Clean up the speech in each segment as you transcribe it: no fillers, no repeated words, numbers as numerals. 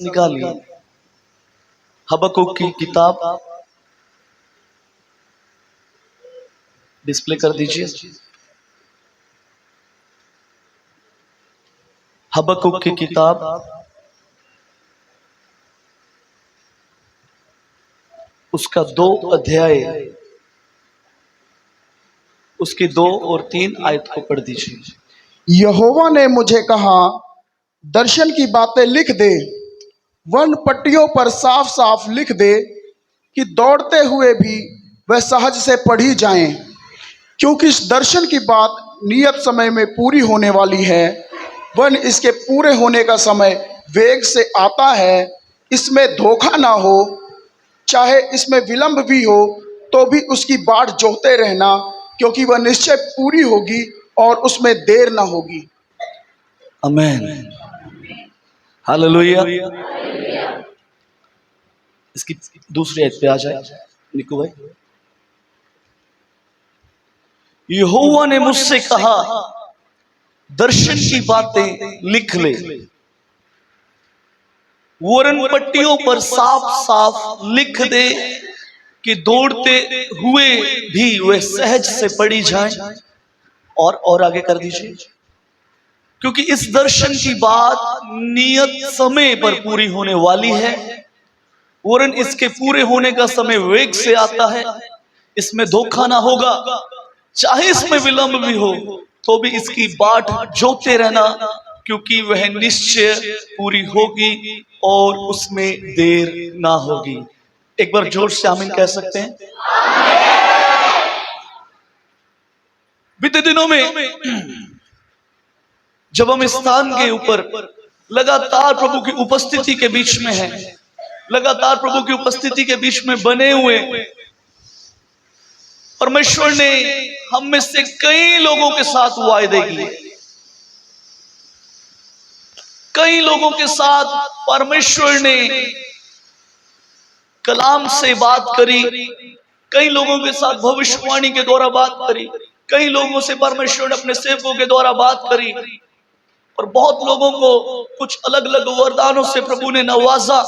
निकालिए, हबक्कुक की किताब डिस्प्ले कर दीजिए। हबक्कुक की किताब उसका 2 अध्याय, उसकी 2 और 3 आयत को पढ़ दीजिए। यहोवा ने मुझे कहा, दर्शन की बातें लिख दे, वन पट्टियों पर साफ साफ लिख दे कि दौड़ते हुए भी वह सहज से पढ़ी जाएं, क्योंकि इस दर्शन की बात नियत समय में पूरी होने वाली है। वन इसके पूरे होने का समय वेग से आता है, इसमें धोखा ना हो। चाहे इसमें विलंब भी हो तो भी उसकी बाट जोहते रहना, क्योंकि वह निश्चय पूरी होगी और उसमें देर ना होगी। आमीन, हालेलुया। इसकी दूसरी आयत पे आ जाए निकू भाई। यहोवा ने मुझसे कहा, दर्शन की बातें लिख ले, वरन पट्टियों पर साफ साफ लिख दे कि दौड़ते हुए भी वे सहज से पढ़ी जाए। और आगे कर दीजिए, क्योंकि इस दर्शन की बात नियत समय पर पूरी होने वाली है, वरन इसके पूरे होने का समय वेग से आता है, इसमें धोखा ना होगा। चाहे इसमें विलंब भी हो तो भी इसकी बाट जोते रहना, क्योंकि वह निश्चय पूरी होगी और उसमें देर ना होगी। एक बार जोर से आमीन कह सकते हैं। बीते दिनों में जब हम इस स्थान के ऊपर लगातार प्रभु की उपस्थिति के बीच में हैं, लगातार प्रभु की उपस्थिति के बीच में बने हुए, परमेश्वर ने हम में से कई लोगों के साथ वायदे किए, कई लोगों के साथ परमेश्वर ने कलाम से बात करी, कई लोगों के साथ भविष्यवाणी के द्वारा बात करी, कई लोगों से परमेश्वर ने अपने सेवकों के द्वारा बात करी, और बहुत लोगों को कुछ अलग अलग वरदानों से प्रभु ने नवाजा।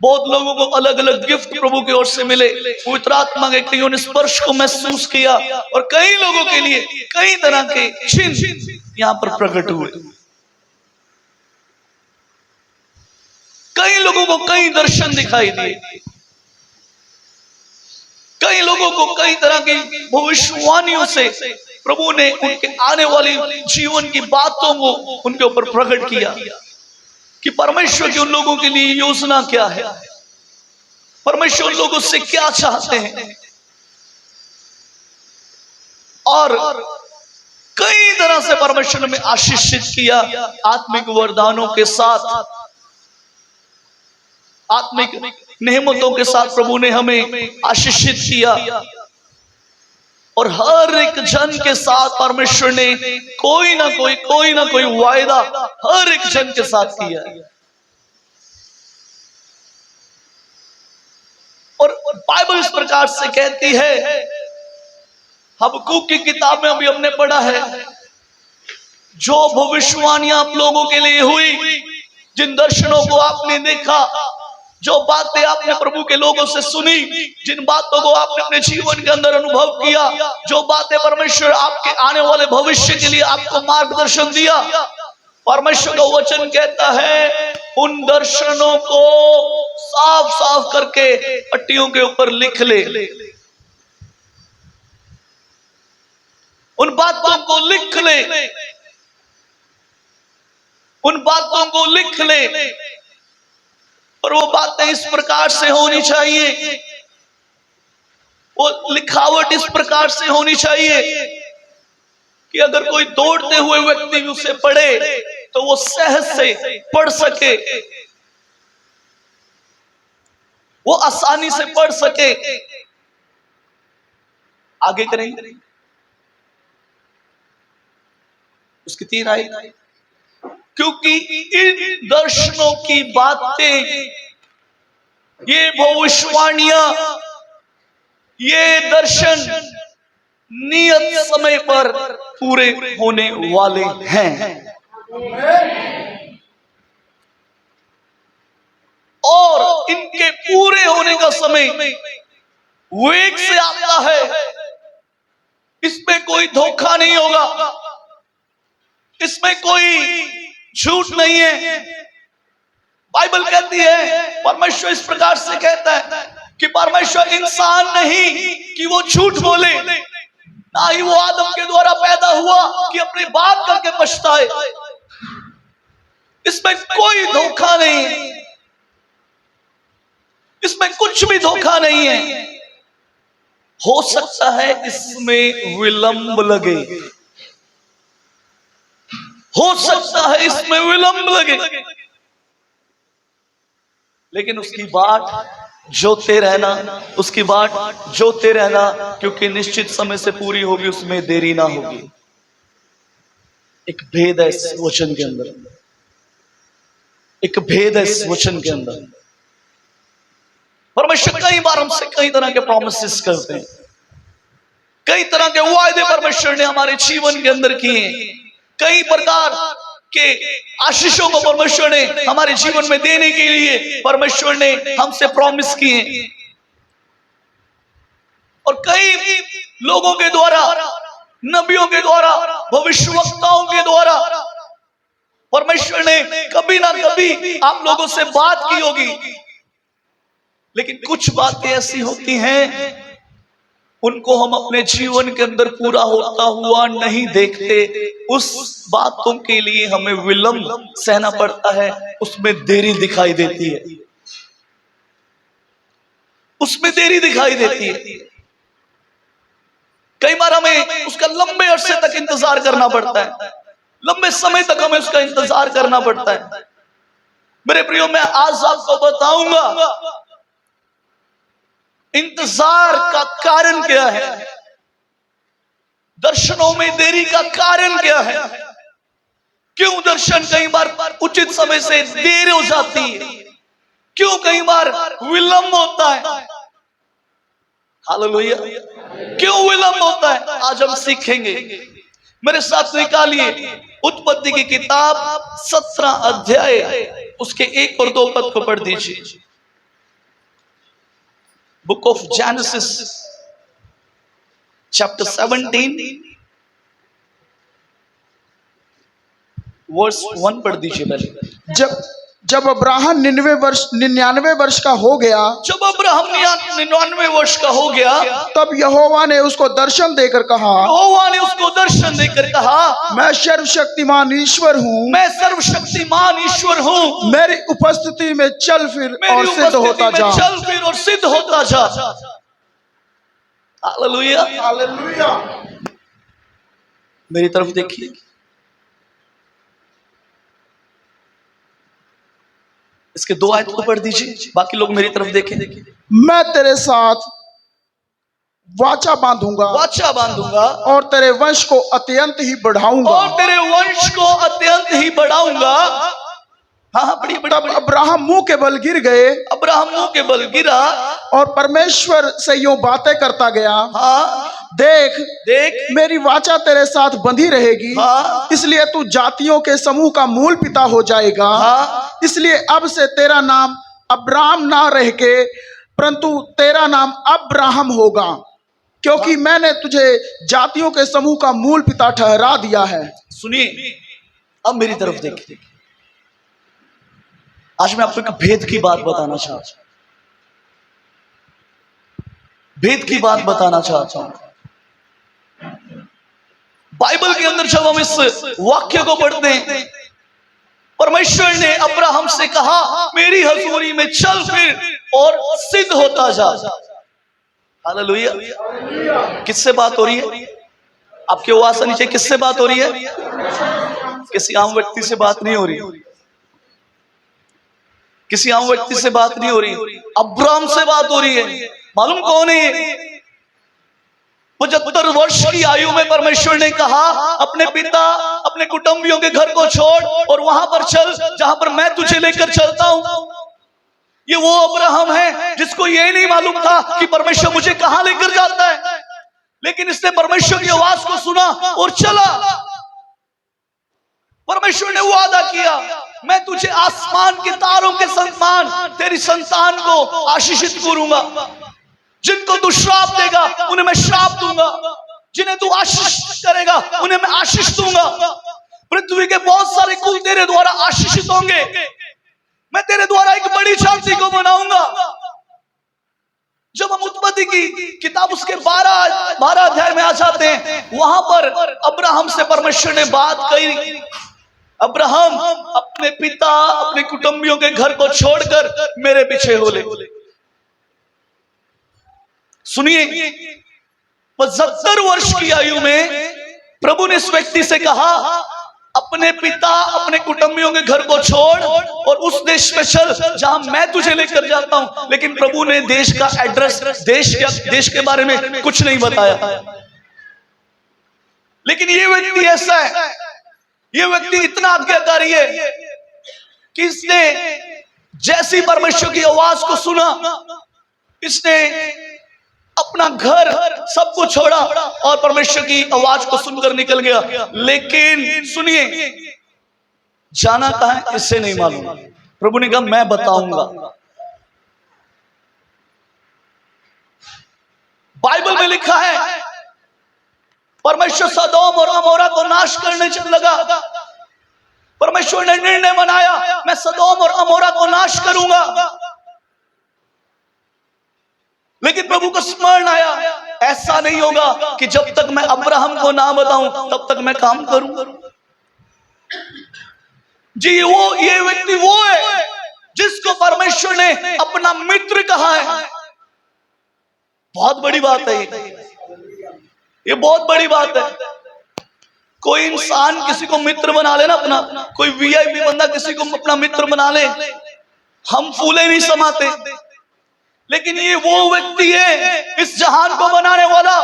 बहुत लोगों को अलग अलग गिफ्ट प्रभु की ओर से मिले, पवित्र आत्मा के कईयों ने स्पर्श को महसूस किया, और कई लोगों के लिए कई तरह के चिन्ह यहां पर प्रकट हुए। कई लोगों को कई दर्शन दिखाई दिए, कई लोगों को कई तरह की भविष्यवाणियों से प्रभु ने उनके आने वाली जीवन की बातों को उनके ऊपर प्रकट किया कि परमेश्वर की उन लोगों के लिए योजना क्या है, परमेश्वर उन लोगों से क्या चाहते हैं। और कई तरह से परमेश्वर ने आशीषित किया, आत्मिक वरदानों के साथ, आत्मिक नेमतों के साथ प्रभु ने हमें आशीषित किया। और हर एक जन के साथ परमेश्वर ने कोई ना कोई वायदा हर एक जन के साथ किया। और बाइबल इस प्रकार से कहती है, हबक्कुक की किताब में अभी हमने पढ़ा है, जो भविष्यवाणियां आप लोगों के लिए हुई, जिन दर्शनों को आपने देखा, जो बातें आपने प्रभु के लोगों से सुनी, जिन बातों को आपने अपने जीवन के अंदर अनुभव किया, जो बातें परमेश्वर आपके आने वाले भविष्य के लिए आपको मार्गदर्शन दिया, परमेश्वर का वचन कहता है उन दर्शनों को साफ साफ करके पट्टियों के ऊपर लिख ले, उन बातों को लिख ले, उन बातों को लिख ले। और वो बातें इस प्रकार से होनी चाहिए, वो लिखावट इस प्रकार से होनी चाहिए कि अगर कोई दौड़ते हुए व्यक्ति उसे पढ़े तो वो सहज से पढ़ सके, वो आसानी से पढ़ सके। आगे करेंगे उसकी 3 आयत, क्योंकि इन दर्शनों की बातें, ये भविष्यवाणियां, ये दर्शन नियत समय पर पूरे होने वाले हैं। और इनके पूरे होने का समय वेग से आता है। इसमें कोई धोखा नहीं होगा, इसमें कोई झूठ नहीं है। बाइबल कहती है, परमेश्वर इस प्रकार से कहता है कि परमेश्वर इंसान नहीं कि वो झूठ बोले, ना ही वो आदम के द्वारा पैदा हुआ कि अपनी बात करके पछताए। इसमें कोई धोखा नहीं है, इसमें कुछ भी धोखा नहीं है। हो सकता है इसमें विलंब लगे, हो सकता है इसमें विलंब लगे, लेकिन उसकी बाट जोते रहना, उसकी बाट जोते रहना, क्योंकि निश्चित समय से पूरी होगी, उसमें देरी ना होगी। एक भेद है इस वचन के अंदर, एक भेद है इस वचन के अंदर। परमेश्वर कई बार हमसे कई तरह के प्रॉमिसेस करते हैं, कई तरह के वायदे परमेश्वर ने हमारे जीवन के अंदर किए, कई प्रकार के आशीषों को परमेश्वर ने हमारे जीवन में देने के लिए परमेश्वर ने हमसे प्रॉमिस किए। और कई लोगों के द्वारा, नबियों के द्वारा, भविष्यवक्ताओं के द्वारा परमेश्वर ने कभी ना कभी आप लोगों से बात की होगी। लेकिन कुछ बातें ऐसी होती हैं, उनको हम अपने जीवन के अंदर पूरा होता हुआ नहीं देखते। उस बातों के लिए हमें विलंब सहना पड़ता है, उसमें देरी दिखाई देती है, उसमें देरी दिखाई देती है। कई बार हमें उसका लंबे अरसे तक इंतजार करना पड़ता है, लंबे समय तक हमें उसका इंतजार करना पड़ता है। मेरे प्रियो, मैं आज आपको बताऊंगा इंतजार का कारण क्या है, दर्शनों में देरी का कारण क्या है, क्यों दर्शन कई बार उचित समय से देर हो जाती है, क्यों कई बार विलंब होता है। हालेलुया, क्यों विलंब होता है, आज हम सीखेंगे। मेरे साथ निकालिए उत्पत्ति की किताब 17 अध्याय, उसके 1 और 2 पद को पढ़ दीजिए। Book of Genesis chapter 17 verse 1 पढ़ दीजिए पहले। जब अब्राहम 99 वर्ष का हो गया, जब अब्राहम 99 वर्ष का हो गया, तब यहोवा ने उसको दर्शन देकर कहा, यहोवा ने उसको दर्शन देकर कहा, मैं सर्वशक्तिमान ईश्वर हूँ, मैं सर्वशक्तिमान ईश्वर हूँ, मेरी उपस्थिति में चल फिर और सिद्ध होता जा। चल फिर और सिद्ध होता जा। Hallelujah, hallelujah. मेरी तरफ देखिए, इसके 2 आयत को पढ़ दीजिए, बाकी लोग मेरी तरफ देखें। मैं तेरे साथ वाचा बांधूंगा, वाचा बांधूंगा, और तेरे वंश को अत्यंत ही बढ़ाऊंगा, और तेरे वंश को अत्यंत ही बढ़ाऊंगा। हाँ, बड़ी बड़ी। तब अब्राहम मुंह के बल गिर गए, अब्राहम मुंह के बल गिरा और परमेश्वर से यूं बातें करता गया, हाँ, देख देख मेरी वाचा तेरे साथ बंधी रहेगी, हाँ, इसलिए तू जातियों के समूह का मूल पिता हो जाएगा। हाँ, इसलिए अब से तेरा नाम अब्राम ना रह के परंतु तेरा नाम अब्राहम होगा, क्योंकि मैंने तुझे जातियों के समूह का मूल पिता ठहरा दिया है। सुनिए, अब मेरी तरफ देखिए। आज मैं आपको एक भेद की बात बताना चाहता हूं, भेद की बात बताना चाहता हूं। बाइबल के अंदर जब हम इस वाक्य को पढ़ते हैं, परमेश्वर ने अब्राहम से कहा, मेरी हजूरी में चल फिर और सिद्ध होता जा। हालेलुया। किससे बात हो रही है? आपकी आवाज नीचे, किससे बात हो रही है? किसी आम व्यक्ति से बात नहीं हो रही, किसी आम व्यक्ति से बात नहीं हो रही, अब्राहम से बात हो रही है। मालूम कौन है? 75 वर्ष की आयु में परमेश्वर ने कहा, अपने पिता, अपने कुटुंबियों के घर को छोड़ और वहां पर चल जहां पर मैं तुझे लेकर चलता हूं। ये वो अब्राहम है जिसको ये नहीं मालूम था कि परमेश्वर मुझे कहां लेकर जाता है, लेकिन इसने परमेश्वर की आवाज को सुना और चला। परमेश्वर ने वादा किया, मैं तुझे आसमान के तारों के समान तेरी संतान को आशीषित करूंगा। जिनको तू श्राप देगा उन्हें मैं श्राप दूंगा, जिन्हें तू आशीष करेगा उन्हें मैं आशीष दूंगा। पृथ्वी के बहुत सारे कुल तेरे द्वारा आशीषित होंगे। मैं तेरे द्वारा एक बड़ी जाति को बनाऊंगा। जब हम उत्पत्ति की किताब उसके 12 अध्याय में आ जाते हैं, वहां पर अब्राहम से परमेश्वर ने बात कही। अब्राहम अपने पिता अपने कुटुंबियों के घर को छोड़कर मेरे पीछे हो ले। सुनिए, 75 वर्ष की आयु में प्रभु ने इस व्यक्ति से कहा अपने पिता अपने कुटुंबियों के घर को छोड़ और उस देश में चल जहां मैं तुझे लेकर जाता हूं। लेकिन प्रभु ने देश का एड्रेस, देश के बारे में कुछ नहीं बताया। लेकिन ये व्यक्ति ऐसा है, ये व्यक्ति इतना आज्ञाकारी है कि इसने जैसी परमेश्वर की आवाज को सुना, इसने अपना घर सब कुछ छोड़ा और परमेश्वर की आवाज को सुनकर निकल गया। लेकिन सुनिए, जाना कहां है इससे नहीं मालूम। प्रभु ने कहा मैं बताऊंगा। बाइबल में लिखा है परमेश्वर सदोम और अमोरा को नाश करने चल लगा। परमेश्वर ने निर्णय बनाया मैं सदोम और अमोरा को नाश करूंगा। लेकिन प्रभु को स्मरण आया ऐसा नहीं होगा कि जब तक मैं अब्राहम को ना बताऊं तब तक मैं काम करूं। जी ये व्यक्ति वो है जिसको परमेश्वर ने अपना मित्र कहा है। बहुत बड़ी बात है ये बहुत बड़ी बात है। कोई इंसान किसी को मित्र बना ले ना, अपना कोई वीआईपी बंदा किसी को अपना मित्र बना ले, हम फूले नहीं समाते। लेकिन ये वो व्यक्ति है, इस जहान को बनाने वाला,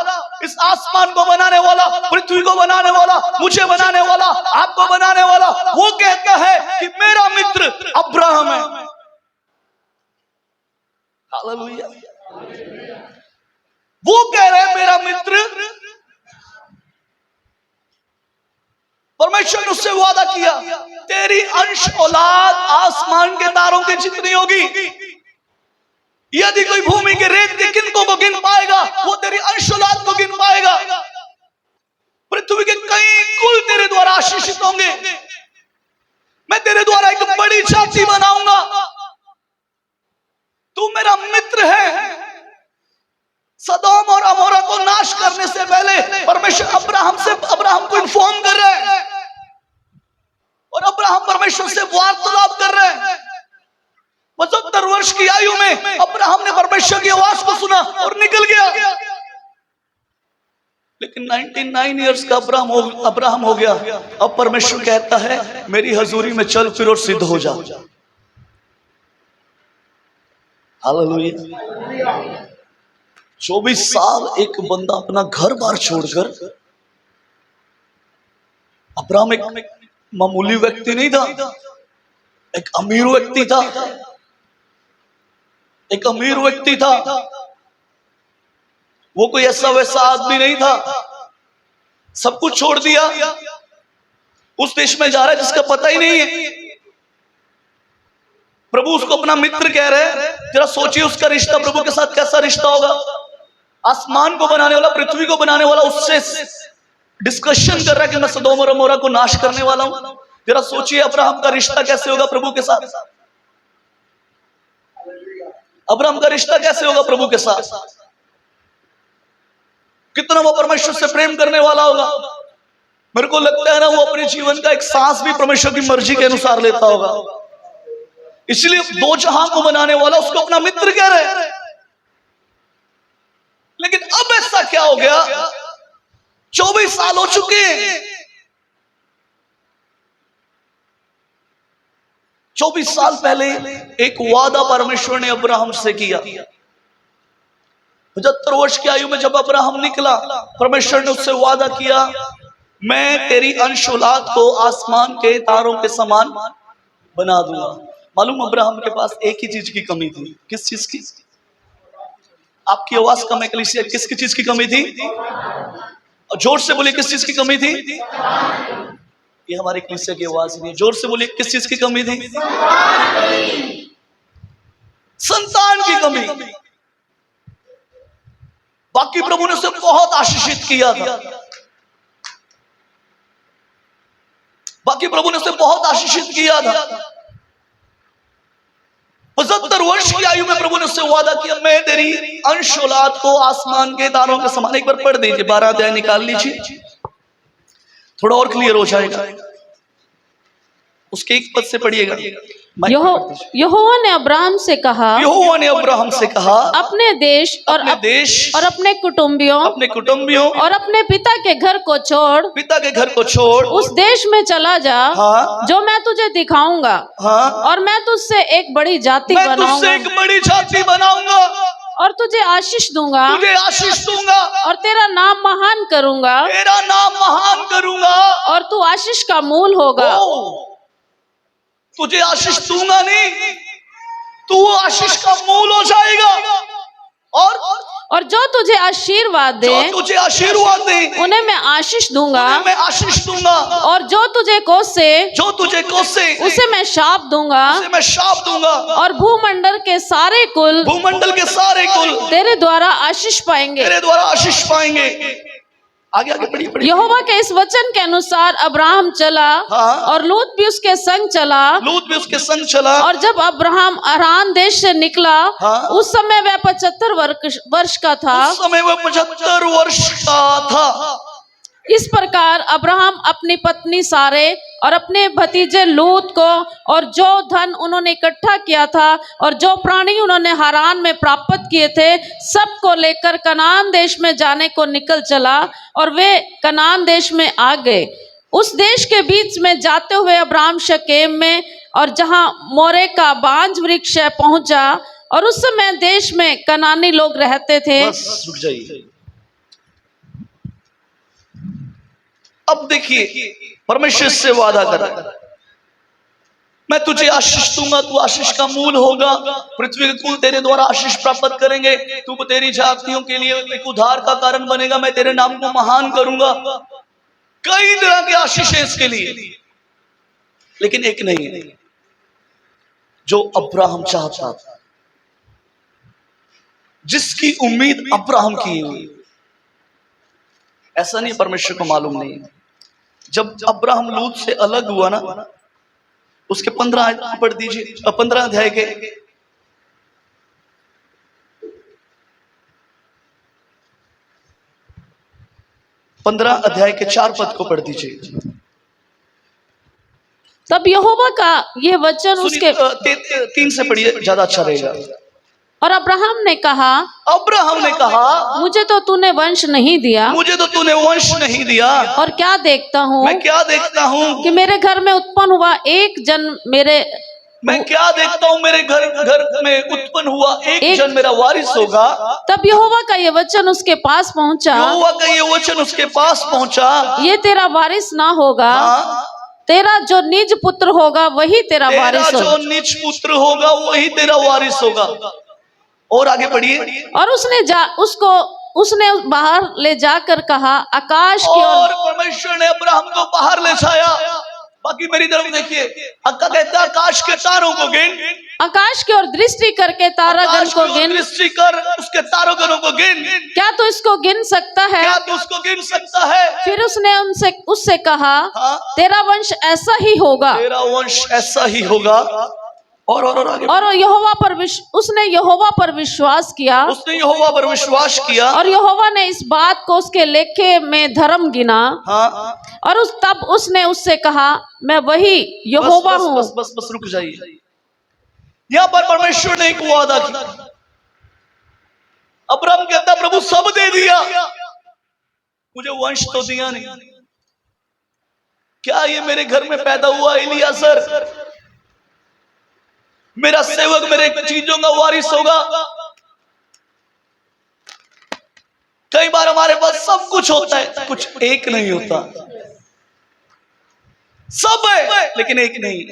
इस आसमान को बनाने वाला, पृथ्वी को बनाने वाला, मुझे बनाने वाला, आपको बनाने वाला, वो कहता है कि मेरा मित्र अब्राहम है। हालेलुया। वो कह रहे हैं मेरा मित्र। परमेश्वर ने उससे वादा किया तेरी अंश औलाद आसमान के तारों की जितनी होगी। यदि कोई भूमि के रेत के किनको को गिन पाएगा वो तेरी अंश औलाद को गिन पाएगा। पृथ्वी के कई कुल तेरे द्वारा आशीषित होंगे। मैं तेरे द्वारा एक बड़ी जाति बनाऊंगा। तू मेरा मित्र है। सदोम और अमोरा को नाश करने से पहले परमेश्वर अब्राहम को इन्फॉर्म कर रहे हैं और अब्राहम परमेश्वर से वार्तालाप कर रहे हैं। 75 वर्ष की आयु में अब्राहम ने परमेश्वर की आवाज को सुना और निकल गया। लेकिन 99 इयर्स का अब्राहम हो गया। अब परमेश्वर कहता है मेरी हजूरी में चल फिर और सिद्ध हो जा। हालेलुया। 24 साल एक बंदा अपना घर बार छोड़कर, अब्राहम एक मामूली व्यक्ति नहीं था, एक अमीर व्यक्ति था। एक अमीर व्यक्ति था, वो कोई ऐसा वैसा आदमी नहीं था। सब कुछ छोड़ दिया, उस देश में जा रहा है जिसका पता ही नहीं है। प्रभु उसको अपना मित्र कह रहे हैं। जरा सोचिए उसका रिश्ता प्रभु के साथ कैसा रिश्ता होगा। आसमान को बनाने वाला, पृथ्वी को बनाने वाला उससे डिस्कशन कर रहा है कि मैं सदोम और अमोरा को नाश करने वाला हूं। जरा सोचिए अब्राहम का रिश्ता कैसे होगा प्रभु के साथ। अब्राहम का रिश्ता कैसे होगा प्रभु के साथ। कितना वो परमेश्वर से प्रेम करने वाला होगा। मेरे को लगता है ना वो अपने जीवन का एक सांस भी परमेश्वर की मर्जी के अनुसार लेता होगा। इसलिए दो जहां को बनाने वाला उसको अपना मित्र कह रहे हैं। लेकिन अब ऐसा क्या हो गया, 24 साल हो चुके हैं। 24 साल पहले एक वादा परमेश्वर ने अब्राहम से किया। 75 वर्ष की आयु में जब अब्राहम निकला, परमेश्वर ने उससे वादा किया मैं तेरी अंश औलाद को आसमान के तारों के समान बना दूंगा। मालूम अब्राहम के पास एक ही चीज की कमी थी। किस चीज की? आपकी आवाज कम है कलीसिया। किसकी चीज की कमी थी? जोर से बोलिए, किस चीज की कमी थी? ये हमारे कलीसिया की आवाज नहीं है। जोर से बोलिए, किस चीज की कमी थी? संतान की कमी। बाकी प्रभु ने उसे बहुत आशीषित किया था, बाकी प्रभु ने उसे बहुत आशीषित किया था। 75 वर्ष की आयु में प्रभु ने उससे वादा किया, मैं तेरी अंश औलाद को आसमान के तारों के समान। एक बार पढ़ दीजिए, 12 अध्याय निकाल लीजिए, थोड़ा और क्लियर हो जाएगा। उसके एक पद से पढ़िएगा। यहोवा ने अब्राहम से कहा, यहोवा ने अब्राहम से कहा, अपने देश और अपने कुटुंबियों और अपने पिता के घर को छोड़ उस देश में चला जा, हाँ, जो मैं तुझे दिखाऊंगा, हाँ, और मैं तुझसे एक बड़ी जाति बनाऊंगा और तुझे आशीष दूंगा और तेरा नाम महान करूंगा और तू आशीष का मूल होगा। तुझे आशीष दूंगा नहीं, तू आशीष का मूल हो जाएगा। और जो तुझे आशीर्वाद दे उन्हें मैं आशीष दूंगा, और जो तुझे कोसे उसे मैं शाप दूंगा, और भूमंडल के सारे कुल तेरे द्वारा आशीष पाएंगे। आगे पढ़िए। यहोवा के इस वचन के अनुसार अब्राहम चला, हाँ, और लूत भी उसके संग चला। और जब अब्राहम अरान देश से निकला, हाँ, उस समय वह 75 वर्ष का था। इस प्रकार अब्राहम अपनी पत्नी सारे और अपने भतीजे लूत को और जो धन उन्होंने इकट्ठा किया था और जो प्राणी उन्होंने हारान में प्राप्त किए थे, सब को लेकर कनान देश में जाने को निकल चला, और वे कनान देश में आ गए। उस देश के बीच में जाते हुए अब्राहम शकेम में और जहां मोरे का बांज वृक्ष है पहुंचा, और उस समय देश में कनानी लोग रहते थे। बस रुक जाइए। अब देखिए, परमेश्वर से वादा कर, मैं तुझे आशीष दूंगा, तू आशीष का मूल होगा, पृथ्वी के कुल तेरे द्वारा आशीष प्राप्त करेंगे, तू तेरी जातियों के लिए एक उद्धार का कारण बनेगा, मैं तेरे नाम को महान करूंगा। कई तरह के आशीष है इसके लिए, लेकिन एक नहीं है जो अब्राहम चाहता था, जिसकी उम्मीद अब्राहम की हुई। ऐसा नहीं परमेश्वर को मालूम नहीं। जब अब्राहम लूत से अलग हुआ ना, उसके 15 पढ़ दीजिए, 15 अध्याय के 4 पद को पढ़ दीजिए। तब यहोवा का यह वचन उसके 3 से पढ़िए, ज्यादा अच्छा रहेगा। और अब्राहम ने कहा, मुझे तो तूने वंश नहीं दिया, और क्या देखता हूँ, मैं क्या देखता हूँ कि मेरे घर में उत्पन्न हुआ एक जन मेरे घर में उत्पन्न हुआ एक जन मेरा वारिस होगा। तब यहोवा का ये वचन उसके पास पहुंचा, ये तेरा वारिस ना होगा, तेरा जो निज पुत्र होगा वही तेरा वारिस होगा। और आगे बढ़िए। और उसने बाहर ले जाकर कहा, आकाश की और परमेश्वर ने अब्राहम को बाहर ले जाया। बाकी मेरी तरफ देखिए, अक्का कहता है आकाश के तारों को गिन, आकाश की ओर दृष्टि करके तारागण को गिन, दृष्टि कर उसके तारागणों को गिन, क्या तू इसको गिन सकता है? फिर उसने उससे कहा, तेरा वंश ऐसा ही होगा। और उसने यहोवा पर विश्वास किया, और यहोवा ने इस बात को उसके लेखे में धर्म गिना। और तब उसने उससे कहा, मैं वही यहोवा हूँ। बस रुक जाइए। यहाँ पर परमेश्वर ने एक वादा किया। अब्राहम कहता, प्रभु सब दे दिया, मुझे वंश तो दिया नहीं। क्या ये मेरे घर में पैदा हुआ इलियासर मेरा सेवक मेरे चीजों का वारिस होगा? कई बार हमारे पास सब कुछ होता है, कुछ एक नहीं होता। सब है लेकिन एक नहीं।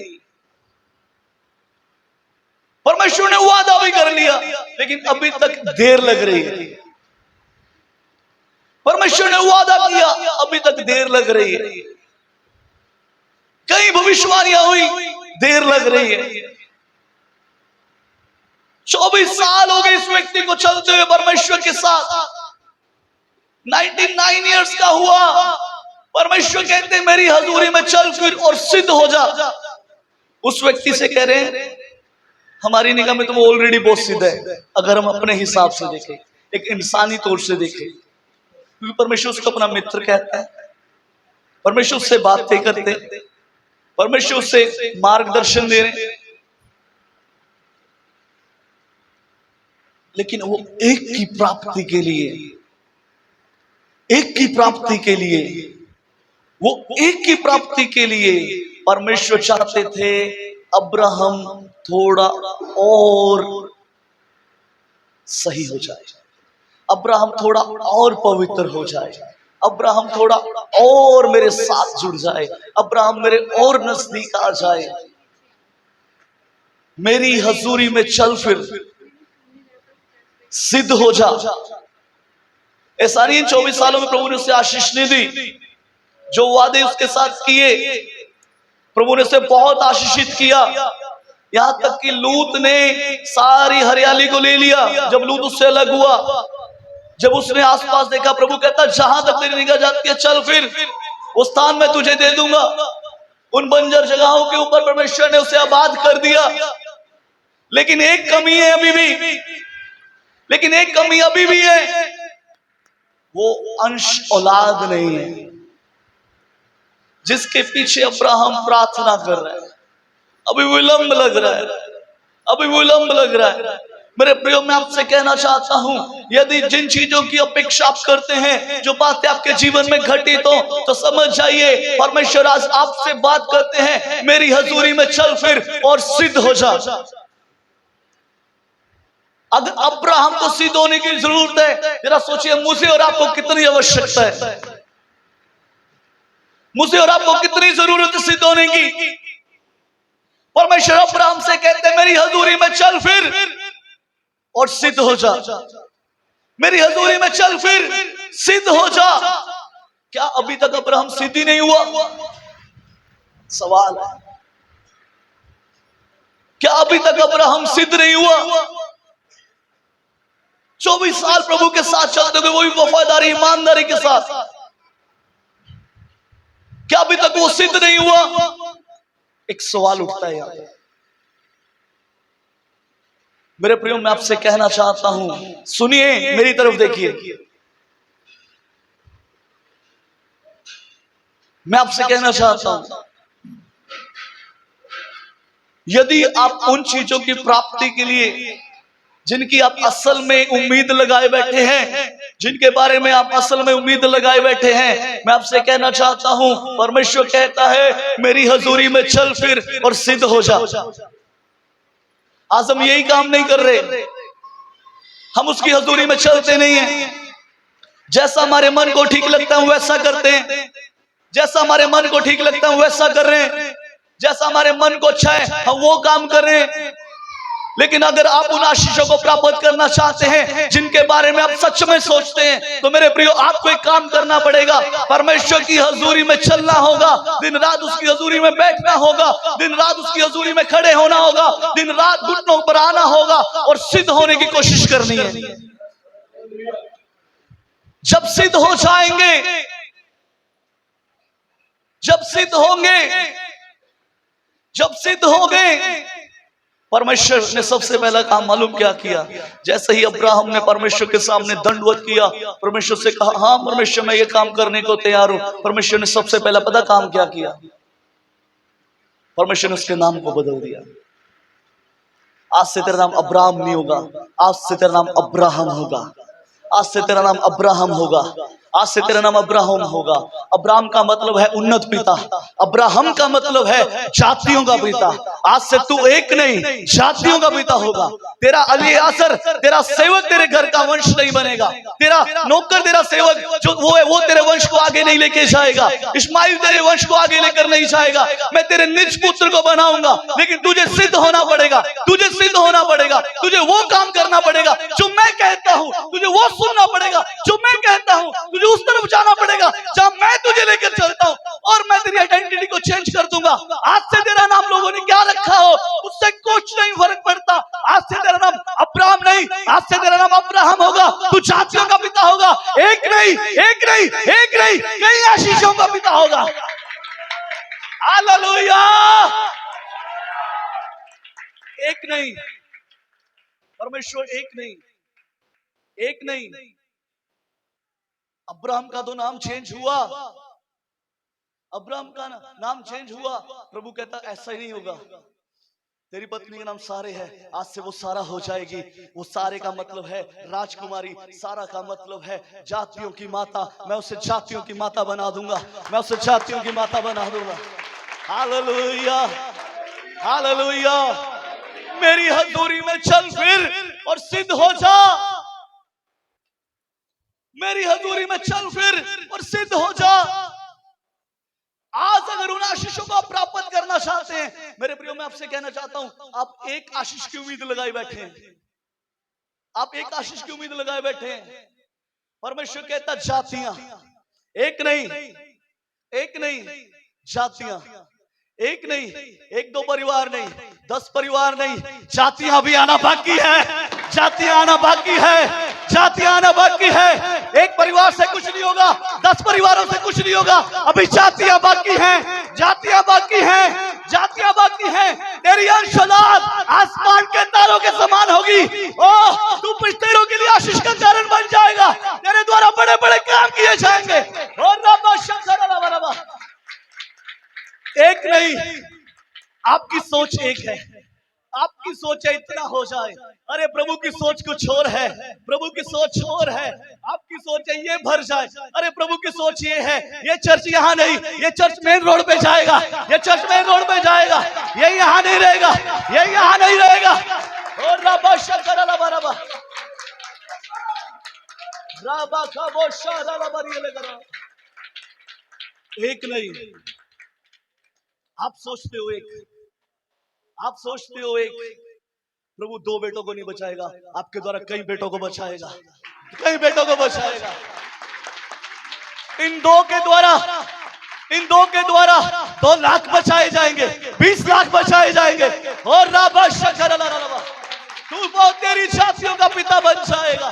परमेश्वर ने वादा भी कर लिया, लेकिन अभी तक देर लग रही है। परमेश्वर ने वादा किया, अभी तक देर लग रही है। कई भविष्यवाणियां हुई, देर लग रही है। 24 साल हो गए इस व्यक्ति को चलते हुए परमेश्वर के साथ। 99 इयर्स का हुआ। परमेश्वर कहते मेरी हजूरी में चल फिर और सिद्ध हो जा। उस व्यक्ति से कह रहे हैं हमारी निगाह में तो वो ऑलरेडी बहुत सिद्ध है, अगर हम अपने हिसाब से देखें, एक इंसानी तौर से देखें, क्योंकि परमेश्वर उसको अपना मित्र कहता है, परमेश्वर उससे बातें करते, परमेश्वर उससे मार्गदर्शन दे रहे, लेकिन वो एक की प्राप्ति के लिए, एक की प्राप्ति के लिए, वो एक की प्राप्ति के लिए परमेश्वर चाहते थे अब्राहम थोड़ा और सही हो जाए, अब्राहम थोड़ा और पवित्र हो जाए, अब्राहम थोड़ा और मेरे साथ जुड़ जाए, अब्राहम मेरे और नजदीक आ जाए, मेरी हजूरी में चल फिर सिद्ध हो जा। ऐसा नहीं 24 सालों में प्रभु ने उसे आशीष नहीं दी, जो वादे उसके साथ किए प्रभु ने उसे बहुत आशीषित किया, यहां तक कि लूत ने सारी हरियाली को ले लिया। जब लूत उससे अलग हुआ, जब उसने आसपास देखा, प्रभु कहता जहां तक तेरी निगाह जाती है चल फिर, उस स्थान में तुझे दे दूंगा। उन बंजर जगहों के ऊपर परमेश्वर ने उसे आबाद कर दिया, लेकिन एक कमी है अभी भी, लेकिन एक कमी अभी भी है, वो अंश औलाद नहीं है जिसके पीछे अब्राहम प्रार्थना कर रहा है। अभी विलंब लग रहा है, अभी विलंब लग रहा है। मेरे प्रियो, मैं आपसे कहना चाहता हूं, यदि जिन चीजों की अपेक्षा आप करते हैं, जो बातें आपके जीवन में घटित हो, तो समझ जाइए परमेश्वर आज आपसे बात करते हैं मेरी हजूरी में चल फिर और सिद्ध हो जा। अगर अब्राहम को सिद्ध होने की जरूरत है, जरा सोचिए मुझे और आपको कितनी आवश्यकता है, मुझे और आपको कितनी जरूरत है सिद्ध होने की। परमेश्वर अब्राहम से कहते हैं मेरी हजूरी में चल फिर और सिद्ध हो जा, मेरी हजूरी में चल फिर सिद्ध हो जा। क्या अभी तक अब्राहम सिद्ध ही नहीं हुआ? सवाल है, क्या अभी तक अब्राहम सिद्ध नहीं हुआ? 24 साल प्रभु के साथ चलते हुए, वो भी वफादारी ईमानदारी के साथ, क्या अभी तक वो सिद्ध नहीं हुआ? एक सवाल उठता है यहां। मेरे प्रियो, मैं आपसे कहना चाहता हूं, सुनिए, मेरी तरफ देखिए, मैं आपसे कहना चाहता हूं, यदि आप उन चीजों की प्राप्ति के लिए जिनकी आप असल में उम्मीद लगाए बैठे हैं, जिनके बारे में आप असल में उम्मीद लगाए बैठे हैं, मैं आपसे कहना चाहता हूं, परमेश्वर कहता है मेरी हजूरी में चल फिर और सिद्ध हो जा। आज हम यही काम नहीं कर रहे, हम उसकी हजूरी में चलते नहीं हैं। जैसा हमारे मन को ठीक लगता है वैसा करते हैं, जैसा हमारे मन को ठीक लगता है वैसा कर रहे हैं, जैसा हमारे मन को अच्छा है हम वो काम कर रहे हैं। लेकिन अगर आप उन आशीषों को प्राप्त करना चाहते हैं जिनके बारे में आप सच में सोचते हैं, तो मेरे प्रियो आपको एक काम करना पड़ेगा, परमेश्वर की हजूरी में चलना होगा, दिन रात उसकी हजूरी में बैठना होगा, दिन रात उसकी हजूरी में खड़े होना होगा, दिन रात घुटनों पर आना होगा और सिद्ध होने की कोशिश करनी है। जब सिद्ध हो जाएंगे, जब सिद्ध होंगे, जब सिद्ध हो गए, परमेश्वर ने सबसे पहला काम मालूम क्या किया? जैसे ही अब्राहम ने परमेश्वर के सामने दंडवत किया, परमेश्वर से कहा हाँ परमेश्वर मैं ये काम करने को तैयार हूं, परमेश्वर ने सबसे पहला पता काम क्या किया? परमेश्वर ने उसके नाम को बदल दिया। आज से तेरा नाम अब्राहम नहीं होगा, आज से तेरा नाम अब्राहम होगा, आज से तेरा नाम अब्राहम होगा, आज से तेरा नाम अब्राहम होगा। अब्राहम का मतलब है उन्नत पिता, अब्राहम का मतलब है जातियों का पिता। आज से तू एक नहीं जातियों का पिता होगा। तेरा अलीआसर, तेरा सेवक तेरे घर का वंश नहीं बनेगा, तेरा नौकर, तेरा सेवक जो वो है वो तेरे वंश को आगे नहीं लेके जाएगा, इस्माइल तेरे वंश को आगे लेकर नहीं जाएगा। मैं तेरे निज पुत्र को बनाऊंगा, लेकिन तुझे सिद्ध होना पड़ेगा, तुझे सिद्ध होना पड़ेगा, तुझे वो काम करना पड़ेगा जो मैं कहता हूं, तुझे वो सुनना पड़ेगा जो मैं कहता हूं, तुझे उस तरफ जाना पड़ेगा जहां मैं तुझे लेकर चलता हूं, और मैं तेरी आइडेंटिटी को चेंज कर दूंगा। नहीं, कई आशीषों का पिता होगा। हालेलुया। एक नहीं, परमेश्वर एक नहीं। अब्राहम का तो नाम चेंज हुआ, अब्राहम का नाम चेंज हुआ। प्रभु कहता ऐसा ही नहीं होगा, तेरी पत्नी का नाम सारे है, आज से वो सारा हो जाएगी। वो सारे का मतलब है राजकुमारी, सारा का मतलब है जातियों की माता। मैं उसे जातियों की माता बना दूंगा, मैं उसे जातियों की माता बना दूंगा। Hallelujah, hallelujah. मेरी हजूरी में चल फिर और सिद्ध हो जा, मेरी हजूरी में चल फिर और सिद्ध हो जा। आज अगर उन आशीषों को आप प्राप्त करना चाहते हैं, मेरे प्रियो मैं आपसे कहना चाहता हूं, आप एक आशीष की उम्मीद लगाए बैठे हैं, आप एक आशीष की उम्मीद लगाए बैठे हैं। परमेश्वर कहता जातियां एक नहीं, जातियां एक नहीं, एक दो परिवार नहीं, 10 परिवार नहीं, जातियां भी आना बाकी है, जातियां आना बाकी है, जातियां आना बाकी है। एक परिवार से कुछ नहीं होगा, 10 परिवारों से कुछ नहीं होगा, अभी जातियां बाकी हैं, जातियां बाकी हैं, जातियां बाकी हैं। तेरी अंश औलाद आसमान के तारों के समान होगी। ओह, तू पिछतेरों के लिए आशीष का कारण बन जाएगा, तेरे द्वारा बड़े बड़े काम किए जाएंगे। और रब्बा शंकर रब्बा, एक नहीं, आपकी सोच एक है, आपकी सोच है इतना हो जाए। अरे प्रभु की सोच कुछ और है, प्रभु की सोच और है। आपकी सोच है ये भर जाए, अरे प्रभु की सोच ये है, ये चर्च यहाँ नहीं, ये चर्च मेन रोड पे जाएगा, ये चर्च मेन रोड पे जाएगा, ये यहाँ नहीं रहेगा, ये यहाँ नहीं रहेगा। और रब्बा शंकर रब्बा रब्बा रब्बा का वो शारा रब्बा ये करो। एक नहीं, आप सोचते हो एक, आप सोचते हो एक, प्रभु 2 बेटों को नहीं बचाएगा, आपके द्वारा कई बेटों को बचाएगा, कई बेटों को बचाएगा। इन दो के द्वारा 2 लाख बचाए जाएंगे, 20 लाख बचाए जाएंगे। और रब्बा शंकर रब्बा, तू वो तेरी जातियों का पिता बन जाएगा,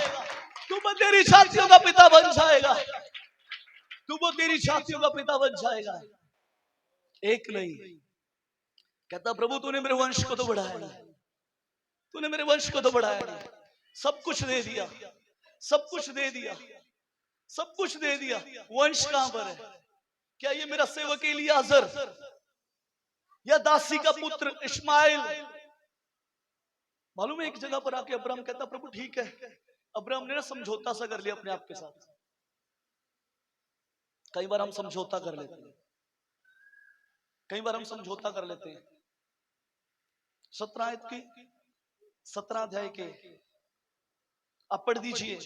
तू वो तेरी जातियों का पिता बन जाएगा, तू वो तेरी जातियों का पिता बन जाएगा। एक नहीं, कहता प्रभु तूने मेरे वंश को तो बढ़ाया नहीं, तूने मेरे वंश को तो बढ़ाया नहीं, सब कुछ दे दिया, सब कुछ दे दिया, सब कुछ दे दिया, वंश कहां पर है? क्या ये मेरा सेवक इलियाजर या दासी का पुत्र इस्माइल? मालूम है एक जगह पर आके अब्राहम कहता प्रभु ठीक है, अब्राहम ने ना समझौता सा कर लिया अपने आप के साथ। कई बार हम समझौता कर लेते हैं, कई बार हम समझौता कर लेते हैं। 17 अध्याय के आप पढ़ दीजिए,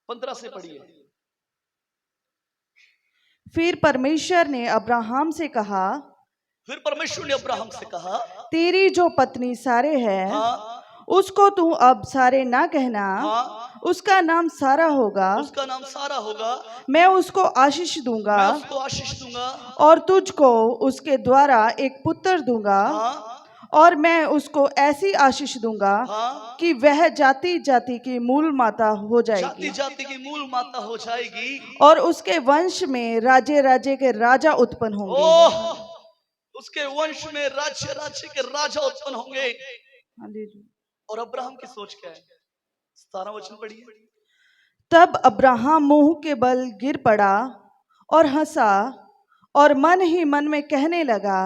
15 से पढ़िए। फिर परमेश्वर ने अब्राहम से कहा, फिर परमेश्वर ने अब्राहम से कहा, तेरी जो पत्नी सारे है, हाँ उसको तू अब सारे ना कहना, हाँ, उसका नाम सारा होगा, उसका नाम सारा होगा, मैं उसको आशीष दूंगा, मैं उसको आशीष दूंगा, और तुझको उसके द्वारा एक पुत्र दूंगा, हाँ और मैं उसको ऐसी आशीष दूंगा हाँ, कि वह जाति जाति की मूल माता हो जाति जाएगी, जाति की मूल माता हो जाएगी, और उसके वंश में राज्य राज्य के राजा उत्पन्न होंगे। ओह, उसके वंश में राज्य राज्य के राजा उत्पन्न होंगे। हालेलुया। और अब्राहम की सोच क्या है? 17 वचन पढ़िए। तब अब्राहम मुंह के बल गिर पड़ा और हंसा, और मन ही मन में कहने लगा,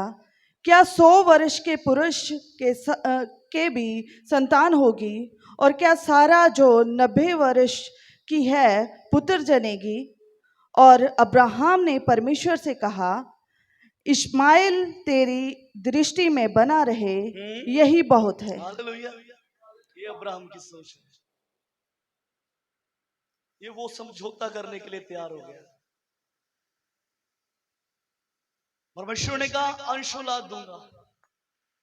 क्या 100 वर्ष के पुरुष के भी संतान होगी, और क्या सारा जो 90 वर्ष की है पुत्र जनेगी? और अब्राहम ने परमेश्वर से कहा, इश्माइल तेरी दृष्टि में बना रहे, यही बहुत है। हालेलुया। ये अब्राहम की सोच है, ये वो समझौता करने के लिए तैयार हो गया। परमेश्वर ने कहा अंश औलाद दूंगा,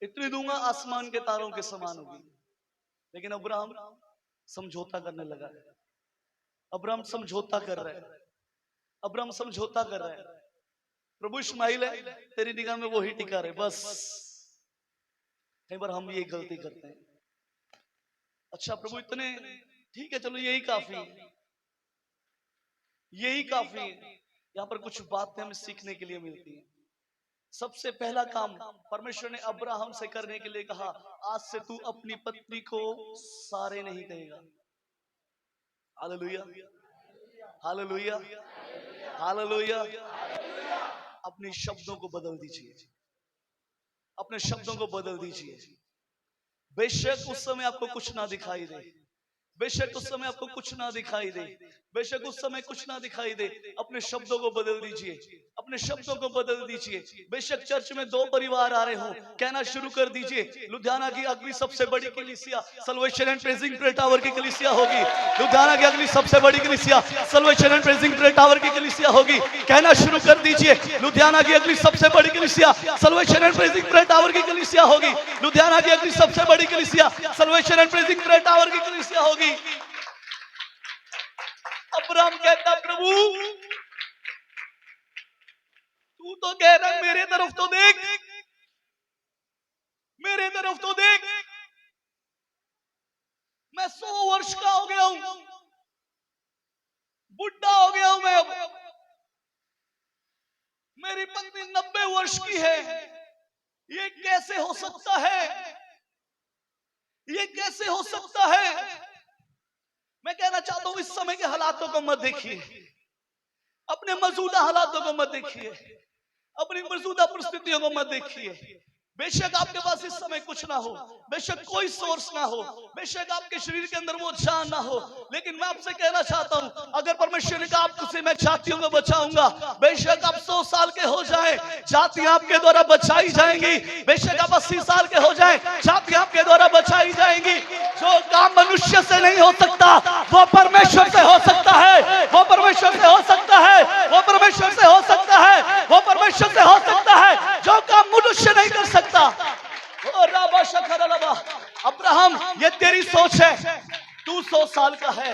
इतनी दूंगा आसमान के तारों के समान होगी। लेकिन अब्राहम समझौता करने लगा है, अब्राहम समझौता कर रहा है, अब्राहम समझौता कर रहा है। प्रभु इस्माइल है, तेरी निगाह में वो ही टिका रहे बस। कई बार हम ये गलती करते हैं। अच्छा प्रभु इतने ठीक है, चलो यही काफी है, यही काफी है। यहाँ पर कुछ बातें हमें सीखने के लिए मिलती हैं। सबसे पहला काम परमेश्वर ने अब्राहम से करने के लिए कहा, आज से तू अपनी पत्नी को सारे नहीं कहेगा। Hallelujah, hallelujah, hallelujah. अपने शब्दों को बदल दीजिए, अपने शब्दों को बदल दीजिए। बेशक उस समय आपको कुछ ना दिखाई दे, बेशक उस समय आपको कुछ ना दिखाई दे, बेशक उस समय कुछ ना दिखाई दे, अपने शब्दों को बदल दीजिए, अपने शब्दों को बदल दीजिए। बेशक चर्च में 2 परिवार आ रहे हो, कहना शुरू कर दीजिए, लुधियाना की अगली सबसे बड़ी कलीसिया salvation and praising prayer tower की कलीसिया होगी। लुधियाना की अगली सबसे बड़ी कलीसिया salvation and praising prayer tower की कलीसिया होगी। कहना शुरू कर दीजिए, लुधियाना की अगली सबसे बड़ी कलीसिया salvation and praising prayer tower की कलीसिया होगी। लुधियाना की अगली सबसे बड़ी कलीसिया salvation and praising prayer tower की कलीसिया होगी। अब्राहम कहता, प्रभु तू तो कह रहा, मेरे तरफ तो देख, मेरे तरफ तो देख, मैं 100 वर्ष का हो गया हूं, बुढ़ा हो गया हूं मैं अब, मेरी पत्नी 90 वर्ष की है, ये कैसे हो सकता है, ये कैसे हो सकता है। मैं कहना चाहता हूं, इस समय के हालातों को मत देखिए, अपने मौजूदा हालातों को मत देखिए, अपनी मौजूदा परिस्थितियों को मत देखिए। बेशक आपके पास इस समय कुछ ना हो, बेशक कोई सोर्स ना हो, बेशक आपके शरीर के अंदर वो जान ना हो, लेकिन मैं आपसे कहना चाहता हूं, अगर परमेश्वर ने कहा आपसे मैं जातियों को बचाऊंगा, बेशक आप 100 साल के हो जाए, जातियां आपके द्वारा बचाई जाएंगी। बेशक आप 80 साल के हो जाए, जातियां आपके द्वारा बचाई जाएंगी। जो काम मनुष्य से नहीं हो सकता वो परमेश्वर से हो सकता है, वो परमेश्वर से हो सकता है, वो परमेश्वर से हो सकता है, वो परमेश्वर से हो सकता है। जो काम मनुष्य नहीं कर सकता। अब्राहम, ये तेरी सोच है, तू 100 साल का है,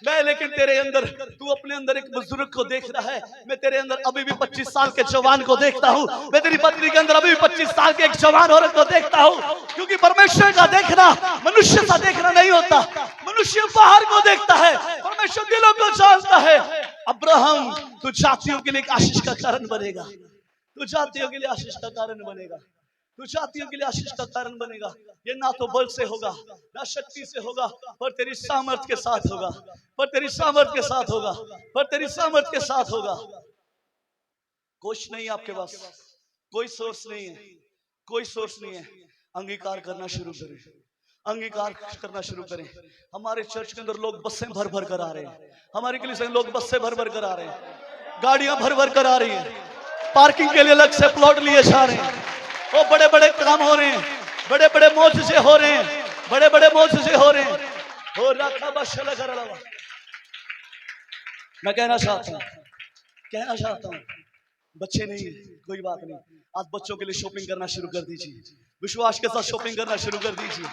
मैं लेकिन तेरे अंदर, तू अपने अंदर एक बुजुर्ग को देख रहा है, मैं तेरे अंदर अभी भी 25 साल के जवान को देखता हूं, मैं तेरी पत्नी के अंदर अभी भी 25 साल के एक जवान औरत को देखता हूं। क्योंकि परमेश्वर का देखना मनुष्य का देखना नहीं होता, मनुष्य बाहर को देखता है, परमेश्वर दिलों को जानता है। अब्राहम, तू जातियों के लिए एक आशीष का कारण बनेगा, तू जातियों के लिए आशीष का कारण बनेगा, तू जातियों के लिए आशीष का कारण बनेगा। ये ना तो बल से होगा, ना शक्ति से होगा, पर तेरी सामर्थ के साथ होगा, पर तेरी सामर्थ के साथ होगा, पर तेरी सामर्थ के साथ होगा। कुछ नहीं आपके पास, कोई सोर्स नहीं है, कोई सोर्स नहीं है। अंगीकार करना शुरू करें, अंगीकार करना शुरू करें। हमारे चर्च के अंदर लोग बसें भर भर कर आ रहे हैं, हमारे कलीसिया में लोग बसें भर भर कर आ रहे हैं, गाड़ियां भर भर कर आ रही हैं, पार्किंग के लिए अलग से प्लॉट लिए जा रहे हैं। वो बड़े बड़े काम हो रहे हैं, बड़े बड़े मौजूदे हो रहे हैं, बड़े बड़े मौजूदे हो रहे हैं। और रखा बशला कर रहा। मैं कहना चाहता हूं, बच्चे नहीं है कोई बात नहीं, आज बच्चों के लिए शॉपिंग करना शुरू कर दीजिए, विश्वास के साथ शॉपिंग करना शुरू कर दीजिए।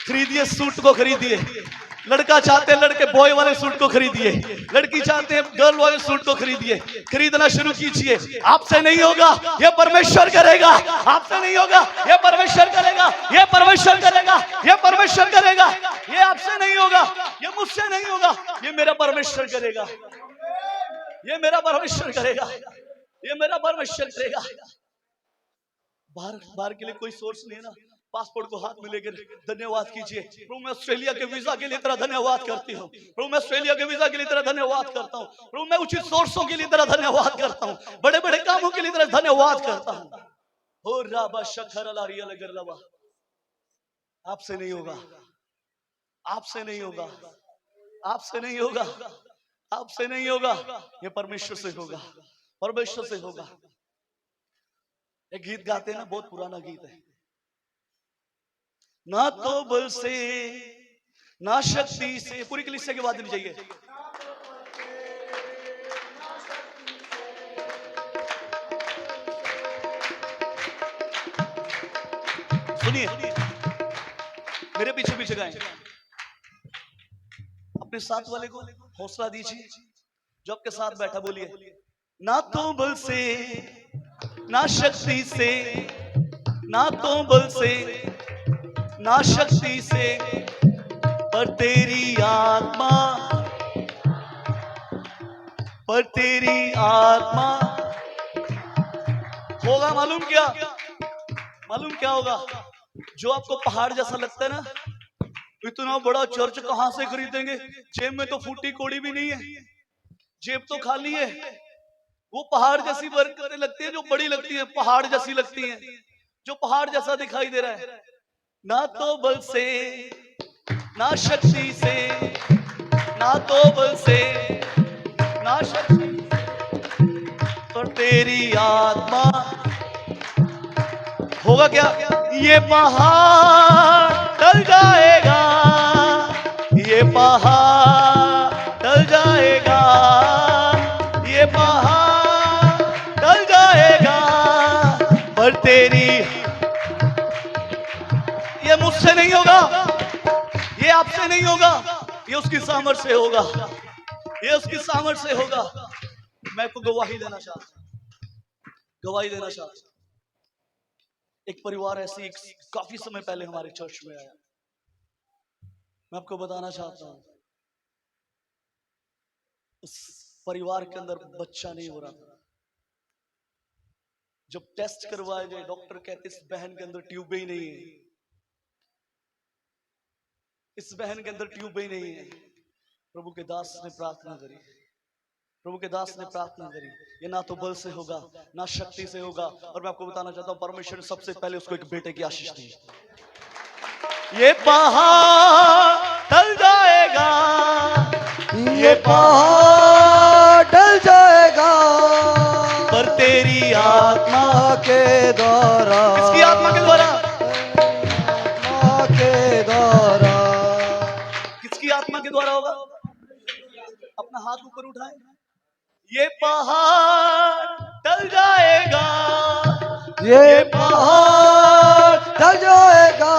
खरीदिए, सूट को खरीदिए, लड़का चाहते हैं लड़के बॉय वाले सूट को खरीदिए, लड़की चाहते हैं गर्ल वाले सूट को खरीदिए, खरीदना शुरू कीजिए। आपसे नहीं होगा, ये परमेश्वर करेगा, आपसे नहीं होगा, ये परमेश्वर करेगा, ये परमेश्वर करेगा, ये परमेश्वर करेगा। ये आपसे नहीं होगा, ये मुझसे नहीं होगा, ये मेरा परमेश्वर करेगा, ये मेरा परमेश्वर करेगा, ये मेरा परमेश्वर करेगा। बाहर के लिए कोई सोर्स नहीं है ना, पासपोर्ट को हाथ में लेकर धन्यवाद कीजिए। प्रभु मैं ऑस्ट्रेलिया के वीजा के लिए तेरा धन्यवाद करती हूँ, प्रभु मैं ऑस्ट्रेलिया के वीजा के लिए तेरा धन्यवाद करता हूँ, प्रभु मैं उचित सोर्सों के लिए तेरा धन्यवाद करता हूँ, बड़े बड़े कामों के लिए तेरा धन्यवाद करता हूँ। हो राबा शखर लारिया लगर लबा। आपसे नहीं होगा, आपसे नहीं होगा, आपसे नहीं होगा, आपसे नहीं होगा, ये परमेश्वर से होगा, परमेश्वर से होगा। एक गीत गाते हैं ना, बहुत पुराना गीत है, ना तो बल से ना शक्ति से, पूरी कलीसिया की बात नहीं चाहिए। सुनिए, मेरे पीछे पीछे गाएं, अपने साथ वाले को हौसला दीजिए, जो आपके साथ बैठा बोलिए, ना तो बल से ना शक्ति से, ना तो बल से ना शक्ति से, पर तेरी आत्मा, पर तेरी आत्मा होगा। मालूम क्या, मालूम क्या होगा? जो आपको पहाड़ जैसा लगता है ना, इतना बड़ा चर्च कहां से खरीदेंगे, जेब में तो फूटी कोड़ी भी नहीं है, जेब तो खाली है। वो पहाड़ जैसी बरकतें लगती है, जो बड़ी लगती है, पहाड़ जैसी लगती है, जो पहाड़ जैसा दिखाई दे रहा है। ना तो बल से, ना शक्ति से, ना तो बल से, ना शक्ति, पर तेरी आत्मा होगा। क्या ये पहाड़ टल जाएगा, ये पहाड़ टल जाएगा, ये पहाड़ टल जाएगा, पर तेरी, ये मुझसे नहीं होगा, ये आपसे नहीं होगा, ये उसकी सामर्थ से होगा, ये उसकी सामर्थ से होगा। मैं को गवाही देना चाहता हूं, गवाही देना चाहता हूं। एक परिवार ऐसी काफी समय पहले हमारे चर्च में आया। मैं आपको बताना चाहता हूं, उस परिवार के अंदर बच्चा नहीं हो रहा था। जब टेस्ट करवाए गए, डॉक्टर कहते इस बहन के अंदर ट्यूब ही नहीं है, इस बहन के अंदर ट्यूब ही नहीं है। प्रभु के दास ने प्रार्थना करी, प्रभु के दास ने प्रार्थना करी, ये ना तो बल से होगा, ना शक्ति से होगा। और मैं आपको बताना चाहता हूं, परमेश्वर ने सबसे पहले उसको एक बेटे की आशीष दी। ये पहाड़ टल जाएगा, ये पहाड़ टल जाएगा, पर तेरी आत्मा के द्वारा, किसकी आत्मा के द्वारा, आत्मा के द्वारा, किसकी आत्मा के द्वारा होगा? अपना हाथ ऊपर उठाए। ये पहाड़ टल जाएगा, ये पहाड़ टल जाएगा,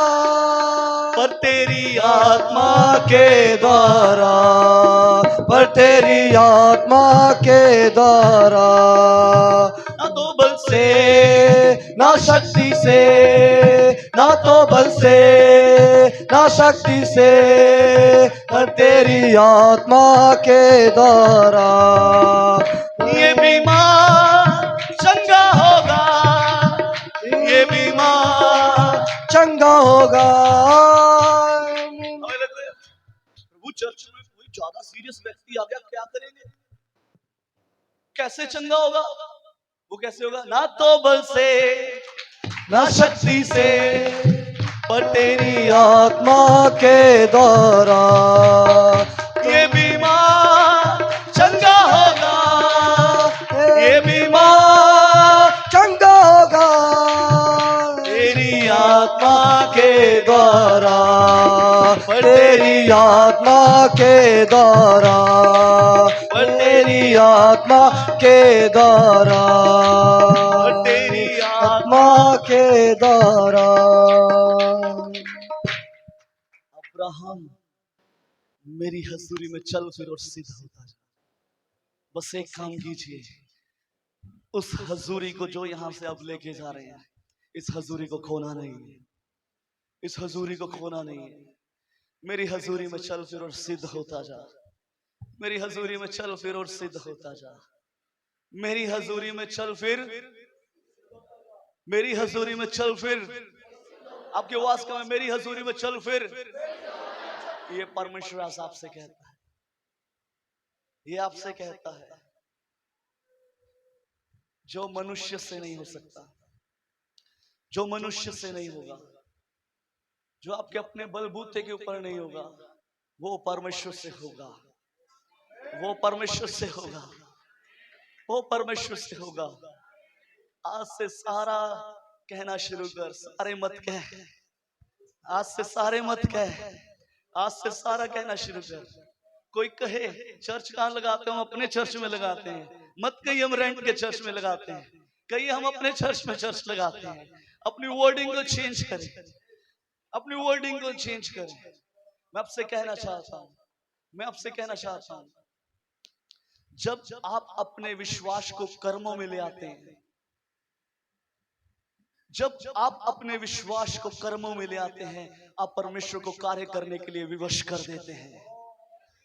पर तेरी आत्मा के द्वारा, पर तेरी आत्मा के द्वारा, ना तो बल से, ना शक्ति से, ना तो बल से, ना शक्ति से, पर तेरी आत्मा के द्वारा, ये बीमार चंगा होगा, ये बीमार चंगा होगा। हमें लग रहा है प्रभु चर्च में कोई ज्यादा सीरियस व्यक्ति आ गया, क्या करेंगे, कैसे चंगा होगा? वो कैसे होगा? ना तो बल से, ना शक्ति से, पर तेरी आत्मा के द्वारा, ये बीमार चंगा होगा, ये बीमार चंगा होगा, तेरी आत्मा के द्वारा, तेरी आत्मा के द्वारा, तेरी आत्मा के द्वारा, तेरी आत्मा के द्वारा। अब्राहम मेरी हजूरी में चल फिर और सिद्ध होता जा। बस एक काम कीजिए, उस हजूरी को जो यहां से अब लेके जा रहे हैं, इस हजूरी को खोना नहीं है, इस हजूरी को खोना नहीं है। मेरी हजूरी में चल फिर और सिद्ध होता जा, मेरी हजूरी में चल फिर और सिद्ध होता जा, मेरी हजूरी में चल फिर, मेरी हजूरी में चल फिर। आपकी आवाज का है, मेरी हजूरी में चल फिर। ये परमेश्वर आपसे कहता है, ये आपसे कहता है, जो मनुष्य से नहीं हो सकता, जो मनुष्य से नहीं होगा, जो आपके अपने बलबूते के ऊपर नहीं होगा, वो परमेश्वर से होगा, वो परमेश्वर से होगा, वो परमेश्वर से होगा। आज से सारा कहना शुरू कर, सारे मत कह, आज से सारे मत कह, आज से सारा कहना शुरू कर। कोई कहे चर्च कहाँ लगाते हैं, हम अपने चर्च में लगाते हैं। मत कहिए हम रेंट के चर्च में लगाते हैं, कहिए हम अपने चर्च में चर्च लगाते हैं। अपनी वर्डिंग को चेंज करें, अपनी वर्डिंग को चेंज करें। मैं आपसे कहना चाहता हूं, मैं आपसे कहना चाहता हूं, जब आप अपने विश्वास को कर्मों में ले आते हैं, जब आप अपने विश्वास को कर्मों में ले आते हैं, आप परमेश्वर को कार्य करने के लिए विवश कर देते हैं।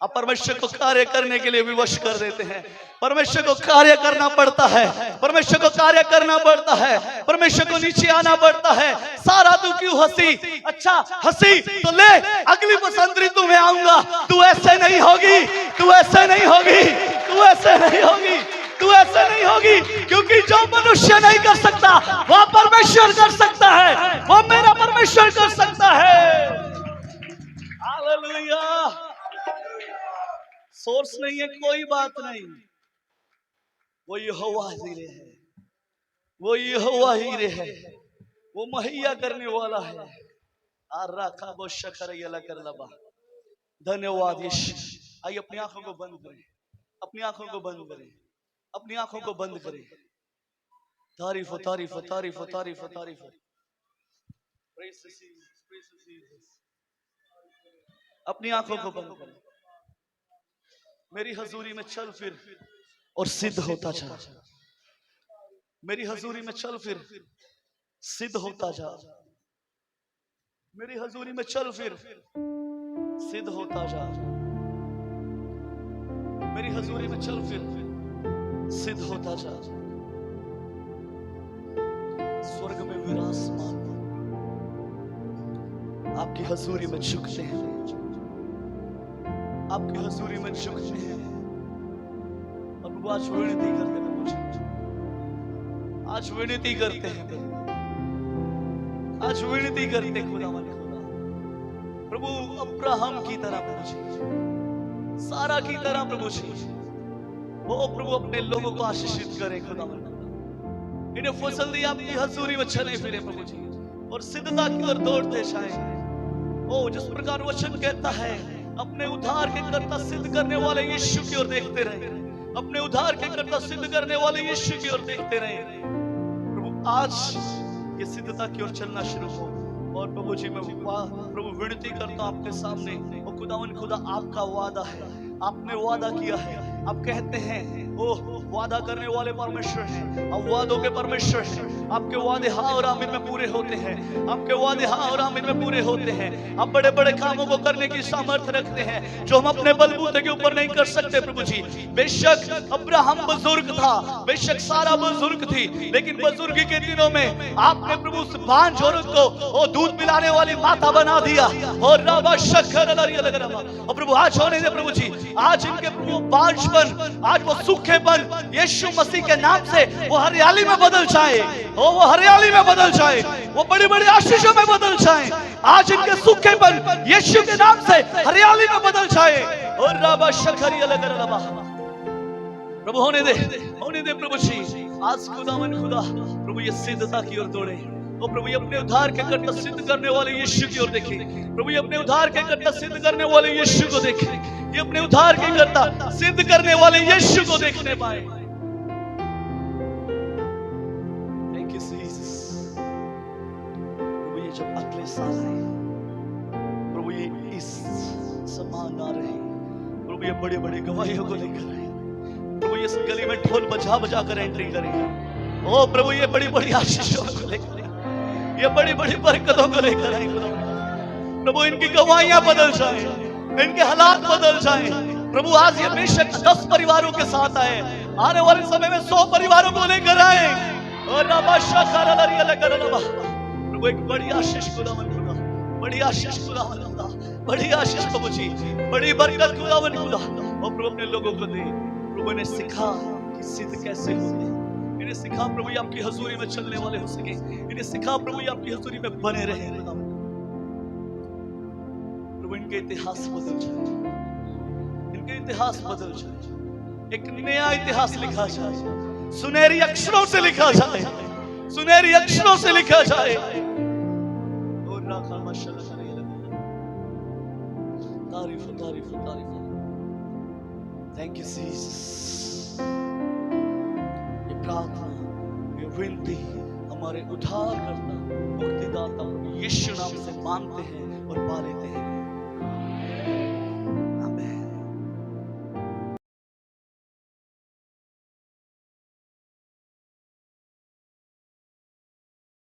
आप परमेश्वर को कार्य करने के लिए विवश कर देते हैं। परमेश्वर को कार्य करना पड़ता है, परमेश्वर को कार्य करना पड़ता है, परमेश्वर को नीचे आना पड़ता है। सारा तू क्यों हंसी? अच्छा हंसी तो ले, अगली बसंत ऋतु में आऊंगा। तू ऐसे नहीं होगी, तू ऐसे नहीं होगी, तू ऐसे नहीं होगी, तू ऐसे नहीं होगी, क्योंकि जो मनुष्य नहीं कर सकता वह परमेश्वर कर सकता है, वो मेरा परमेश्वर कर सकता है। हालेलुया। सोर्स नहीं है, कोई बात नहीं, वो यहोवा हीरे है, वो यहोवा हीरे है, वो मुहैया करने वाला है। आराखा बो शकर यला कर लबा। धन्यवाद यीशु। आइए अपनी आंखों को बंद करें, अपनी आंखों को बंद करें, अपनी आंखों को बंद करें। तारीफ हो, तारीफ हो, तारीफ हो, तारीफ हो, तारीफ हो। अपनी आंखों को बंद करें। मेरी हजूरी में चल फिर और सिद्ध होता जा। मेरी हजूरी में चल फिर सिद्ध होता जा। मेरी हजूरी में चल फिर सिद्ध होता जा। मेरी हजूरी में चल फिर सिद्ध होता जा। स्वर्ग में विराजमान आपकी हजूरी में झुकते हैं, आपकी हजूरी में झुकते हैं। और वो आज विनती करते हैं मुझे, आज विनती करते हैं, आज विनती करते हैं खुदा वाले खुदा। प्रभु अब्राहम की तरह प्रभु जी, सारा की तरह प्रभु जी, वो प्रभु अपने लोगों को आशीषित करे खुदा वाले। इन्हें फसल दी आपकी हजूरी में चले फिरे प्रभु जी, और सिद्धता की ओर दौड़ते जाएं। ओ जिस प्रकार वचन कहता है, अपने उद्धार के कर्ता सिद्ध करने वाले यीशु की ओर देखते रहे, अपने उद्धार के कर्ता सिद्ध करने वाले यीशु की ओर देखते रहे। प्रभु आज ये सिद्धता की ओर चलना शुरू हो। और प्रभु जी मैं प्रभु विनती करता हूं आपके सामने, ओ खुदावन खुदा आपका वादा है, आपने वादा किया है, आप कहते हैं ओ वादा करने वाले परमेश्वर हैं, अब वादों के परमेश्वर हैं। आपके वादे हाँ और आमीन में पूरे होते हैं, आपके वादे हाँ और आमीन में पूरे होते हैं। आप बड़े बड़े कामों को करने की सामर्थ्य रखते हैं जो हम अपने बलबूते के ऊपर नहीं कर सकते प्रभु जी। बेशक अब्राहम बुजुर्ग था, बेशक सारा बुजुर्ग थी, लेकिन बुजुर्गी के दिनों में आपने प्रभु उस बांझ औरत को ओ दूध पिलाने वाली माता बना दिया। और रबा शक्कर और प्रभु आज होने दे प्रभु जी, आज इनके प्रभु बांझपन, आज वो सूखेपन यीशु मसीह के नाम से वो हरियाली में बदल जाए, वो हरियाली में बदल जाए, वो बड़ी बड़ी आशीषों में बदल जाए। आज इनके सूखेपन यीशु के नाम से हरियाली में बदल जाए। और रबा शक्कर प्रभु होने दे प्रभु जी। आज खुदावन खुदा प्रभु ये सिद्धता की ओर दौड़े। ओ प्रभु ये अपने उद्धार के कर्ता सिद्ध करने वाले यीशु की ओर देखे। प्रभु ये अपने उद्धार के कर्ता सिद्ध करने वाले यीशु को देखे, ये अपने उद्धार के कर्ता सिद्ध करने वाले यीशु को देखने पाए। Thank you Jesus. प्रभु ये जब अगले साल आए, प्रभु ये इस समान आ रहे, प्रभु ये बड़े बड़े गवाहियों को लेकर आए। प्रभु ये इस गली में ढोल बजा बजा कर एंट्री करेंगे। ओ प्रभु ये बड़ी बड़ी आशीषों को लेकर, ये बड़ी बड़ी बरकतों को लेकर आएंगे। प्रभु इनकी गवाहियां बदल जाए, इनके हालात बदल जाए। प्रभु आज ये बेशक 10 परिवारों के साथ आए, आने वाले समय में 100 परिवारों को लेकर आए। और प्रभु एक बड़ी आशीष खुदावन खुदा, बड़ी आशीष खुदावन खुदा, बड़ी आशीष प्रभु जी, बड़ी बरकत खुदावन खुदा। और प्रभु अपने लोगों को दे। प्रभु ने सिखा कि सिद्ध कैसे होते हैं, इन्हें सिखा प्रभु ये आपकी हजूरी में चलने वाले हो सके, इन्हें सिखा प्रभु ये आपकी हजूरी में बने रहे। प्रभु इनके इतिहास बदल जाए, इनके इतिहास बदल जाए, एक नया इतिहास लिखा जाए, सुनहरी अक्षरों से लिखा जाए, सुनहरी अक्षरों से लिखा जाए। और राखा माशाअल्लाह तारीफ तारीफ तारीफ। Thank you Jesus. ये प्रार्थना, ये विनती हमारे उद्धारकर्ता मुक्तिदाता यीशु नाम से मांगते हैं और पा लेते हैं।